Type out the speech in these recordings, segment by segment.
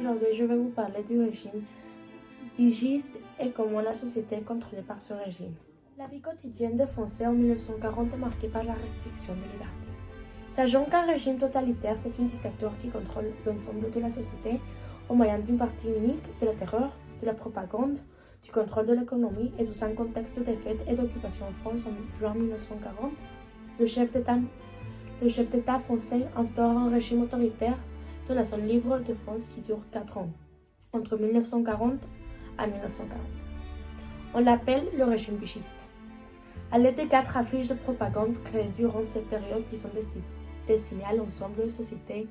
aujourd'hui je vais vous parler du régime vigiste et comment la société est contrôlée par ce régime. La vie quotidienne des Français en 1940 est marquée par la restriction des libertés. Sachant qu'un régime totalitaire, c'est une dictature qui contrôle l'ensemble de la société au moyen d'une partie unique, de la terreur, de la propagande, du contrôle de l'économie et sous un contexte de défaite et d'occupation en France en juin 1940, le chef d'État français instaure un régime autoritaire de la zone libre de France qui dure 4 ans, entre 1940 à 1940. On l'appelle le régime vigiste. À l'aide de 4 affiches de propagande créées durant cette période qui sont destinées à l'ensemble des sociétés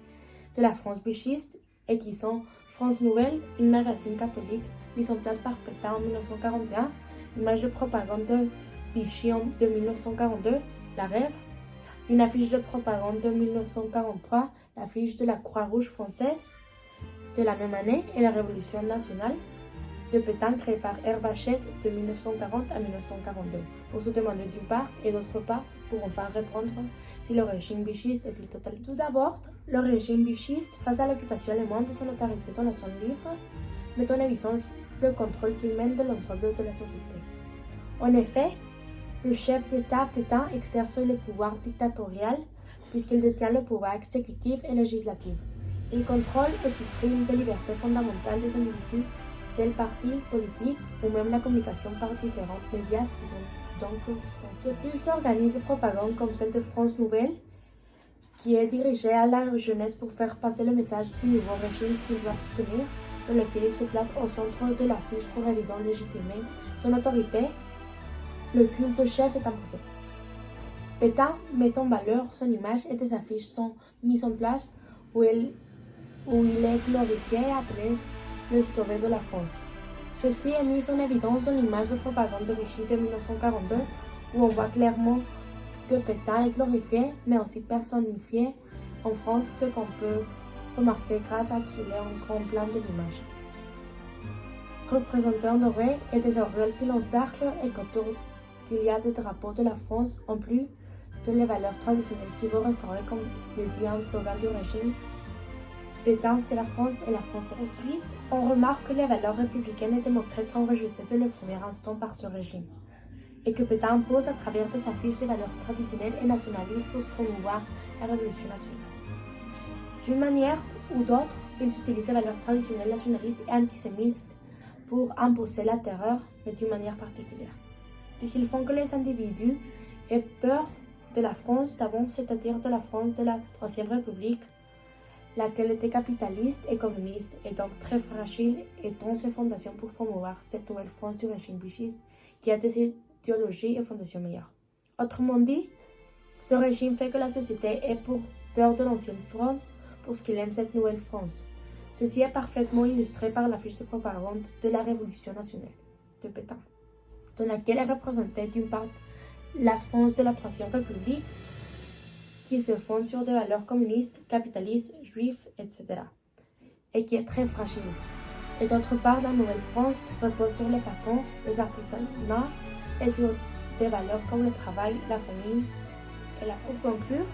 de la France vigiste et qui sont France Nouvelle, une magazine catholique mise en place par Pétain en 1941, image de propagande de Vichy de 1942, La Rêve, une affiche de propagande de 1943, l'affiche de la Croix-Rouge française de la même année et la Révolution nationale de Pétain créée par Herbachet de 1940 à 1942, pour se demander d'une part et d'autre part pour enfin répondre si le régime vigiste est-il totalitaire. Tout d'abord, le régime vigiste, face à l'occupation allemande de son autorité dans la zone libre, met en évidence le contrôle qu'il mène de l'ensemble de la société. En effet, le chef d'État Pétain exerce le pouvoir dictatorial puisqu'il détient le pouvoir exécutif et législatif. Il contrôle et supprime des libertés fondamentales des individus, des partis politiques ou même la communication par différents médias qui sont donc censés. Il s'organise des propagandes comme celle de France Nouvelle, qui est dirigée à la jeunesse pour faire passer le message du nouveau régime qu'ils doivent soutenir, dans lequel il se place au centre de l'affiche pour évidemment légitimer son autorité. Le culte chef est imposé. Pétain met en valeur son image et des affiches sont mises en place où il est glorifié et appelé le sauvé de la France. Ceci est mis en évidence dans l'image de propagande de Vichy de 1942 où on voit clairement que Pétain est glorifié mais aussi personnifié en France, ce qu'on peut remarquer grâce à qu'il est en grand plan de l'image. Représentant doré et des auréoles qui l'encerclent et qu'autour il y a des drapeaux de la France en plus de les valeurs traditionnelles qui vont restaurer comme le dit un slogan du régime. Pétain, c'est la France et la France. Ensuite, on remarque que les valeurs républicaines et démocrates sont rejetées dès le premier instant par ce régime et que Pétain impose à travers des affiches des valeurs traditionnelles et nationalistes pour promouvoir la révolution nationale. D'une manière ou d'autre, ils utilisent les valeurs traditionnelles nationalistes et antisémites pour imposer la terreur, mais d'une manière particulière, puisqu'ils font que les individus aient peur de la France d'avant, c'est-à-dire de la France de la Troisième République, laquelle était capitaliste et communiste et donc très fragile et dont ses fondations pour promouvoir cette nouvelle France du régime vigiste qui a des idéologies et fondations meilleures. Autrement dit, ce régime fait que la société ait peur de l'ancienne France parce qu'il aime cette nouvelle France. Ceci est parfaitement illustré par l'affiche de propagande de la Révolution nationale de Pétain, dans laquelle est représentée d'une part la France de la Troisième République, qui se fonde sur des valeurs communistes, capitalistes, juifs, etc., et qui est très fragile. Et d'autre part, la Nouvelle France repose sur les passants, les artisanats et sur des valeurs comme le travail, la famille et la. Pour conclure,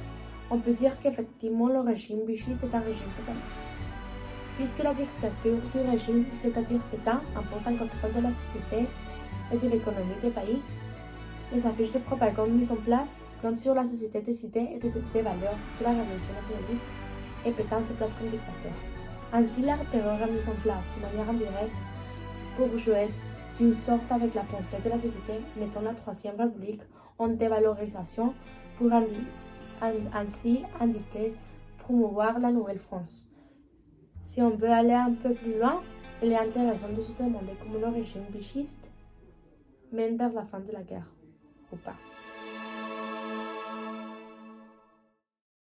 on peut dire qu'effectivement le régime vigiste est un régime totalitaire, puisque la dictature du régime, c'est-à-dire Pétain, impose un contrôle de la société et de l'économie du pays. Les affiches de propagande mises en place plantent sur la société des idées et des valeurs de la révolution nationaliste et Pétain se place comme dictateur. Ainsi, la terreur est mise en place de manière indirecte pour jouer d'une sorte avec la pensée de la société, mettant la Troisième République en dévalorisation pour ainsi indiquer promouvoir la Nouvelle France. Si on veut aller un peu plus loin, il est intéressant de se demander comment le régime vigiste mène vers la fin de la guerre ou pas.